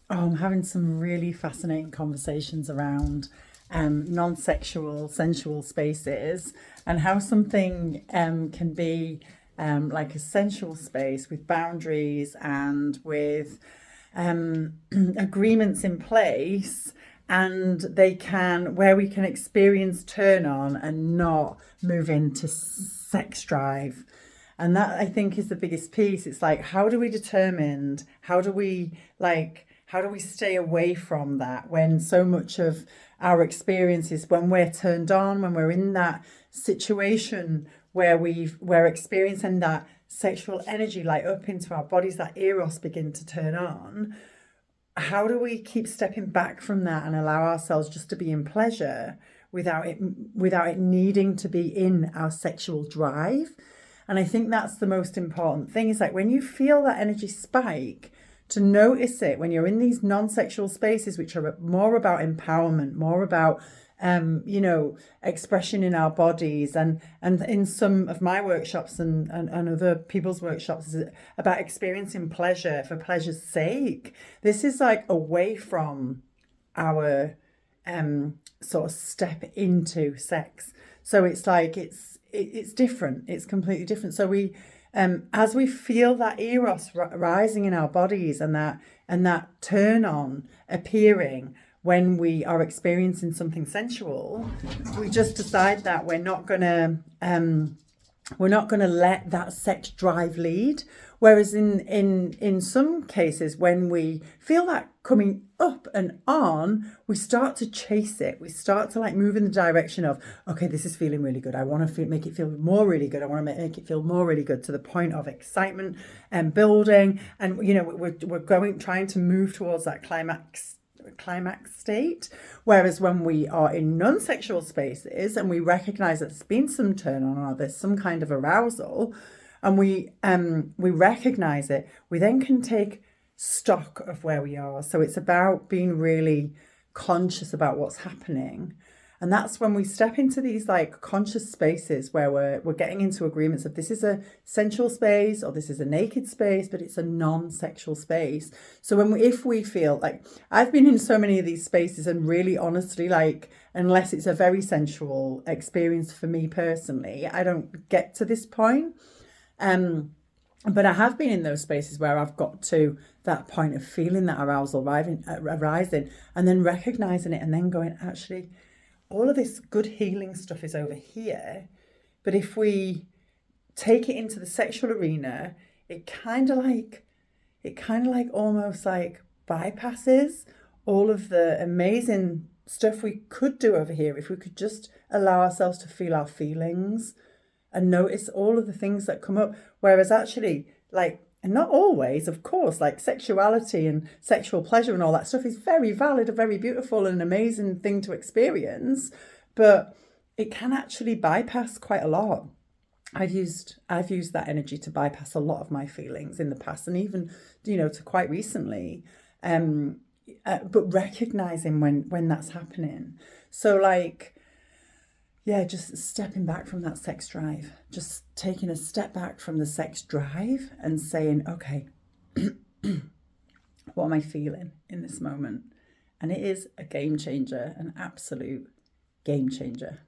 Oh, I'm having some really fascinating conversations around non-sexual, sensual spaces and how something can be like a sensual space with boundaries and with agreements in place, and they can where we can experience turn on and not move into sex drive. And that, I think, is the biggest piece. It's like, how do we determine, how do we stay away from that when so much of our experiences, when we're turned on, when we're in that situation where we're experiencing that sexual energy like up into our bodies, that eros begin to turn on. How do we keep stepping back from that and allow ourselves just to be in pleasure without it needing to be in our sexual drive? And I think that's the most important thing, is like when you feel that energy spike, to notice it when you're in these non-sexual spaces, which are more about empowerment, more about expression in our bodies, and in some of my workshops and other people's workshops is about experiencing pleasure for pleasure's sake. This is like away from our sort of step into sex. So it's like it's different. It's completely different. So we as we feel that eros rising in our bodies, and that turn on appearing when we are experiencing something sensual, we just decide that we're not going to let that sex drive lead. Whereas in some cases, when we feel that coming up and on, we start to chase it. We start to like move in the direction of, okay, this is feeling really good. I want to make it feel more really good. I want to make it feel more really good, to the point of excitement and building. And we're trying to move towards that climax state. Whereas when we are in non-sexual spaces and we recognize that there's been some turn on, or there's some kind of arousal, and we recognize it, we then can take stock of where we are. So it's about being really conscious about what's happening. And that's when we step into these like conscious spaces where we're getting into agreements of, this is a sensual space or this is a naked space, but it's a non-sexual space. So if we feel like, I've been in so many of these spaces, and really honestly, like, unless it's a very sensual experience for me personally, I don't get to this point. But I have been in those spaces where I've got to that point of feeling that arousal arising, and then recognizing it, and then going, actually, all of this good healing stuff is over here. But if we take it into the sexual arena, it kind of like almost like bypasses all of the amazing stuff we could do over here if we could just allow ourselves to feel our feelings and notice all of the things that come up. Whereas actually, like, and not always, of course, like sexuality and sexual pleasure and all that stuff is very valid, a very beautiful and amazing thing to experience, but it can actually bypass quite a lot. I've used that energy to bypass a lot of my feelings in the past, and even to quite recently. But recognizing when that's happening. So like, yeah, just stepping back from that sex drive, just taking a step back from the sex drive and saying, okay, what am I feeling in this moment? And it is a game changer, an absolute game changer.